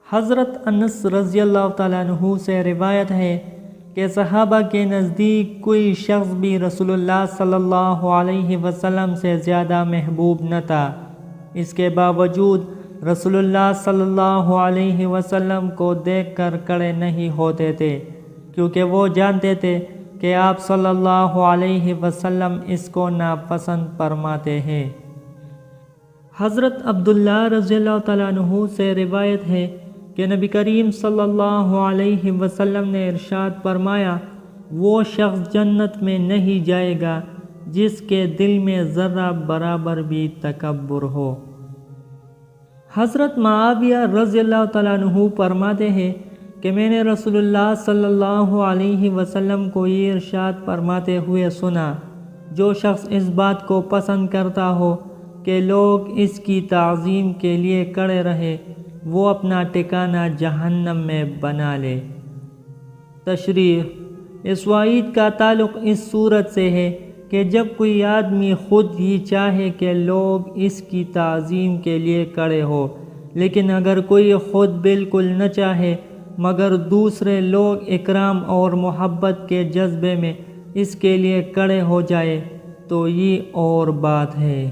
حضرت انس رضی اللہ تعالیٰ عنہ سے روایت ہے کہ صحابہ کے نزدیک کوئی شخص بھی رسول اللہ صلی اللہ علیہ وسلم سے زیادہ محبوب نہ تھا۔ اس کے باوجود رسول اللہ صلی اللہ علیہ وسلم کو دیکھ کر کھڑے نہیں ہوتے تھے، کیونکہ وہ جانتے تھے کہ آپ صلی اللہ علیہ وسلم اس کو ناپسند فرماتے ہیں۔ حضرت عبداللہ رضی اللہ تعالیٰ عنہ سے روایت ہے کہ نبی کریم صلی اللہ علیہ وسلم نے ارشاد فرمایا، وہ شخص جنت میں نہیں جائے گا جس کے دل میں ذرہ برابر بھی تکبر ہو۔ حضرت معاویہ رضی اللہ تعالیٰ عنہ فرماتے ہیں کہ میں نے رسول اللہ صلی اللہ علیہ وسلم کو یہ ارشاد فرماتے ہوئے سنا، جو شخص اس بات کو پسند کرتا ہو کہ لوگ اس کی تعظیم کے لیے کھڑے رہے، وہ اپنا ٹھکانہ جہنم میں بنا لے۔ تشریح: اس وعید کا تعلق اس صورت سے ہے کہ جب کوئی آدمی خود ہی چاہے کہ لوگ اس کی تعظیم کے لیے کھڑے ہو، لیکن اگر کوئی خود بالکل نہ چاہے مگر دوسرے لوگ اکرام اور محبت کے جذبے میں اس کے لیے کھڑے ہو جائے تو یہ اور بات ہے۔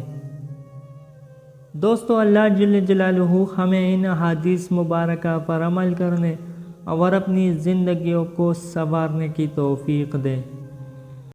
دوستو، اللہ جل جلالہ ہمیں ان احادیث مبارکہ پر عمل کرنے اور اپنی زندگیوں کو سنوارنے کی توفیق دے۔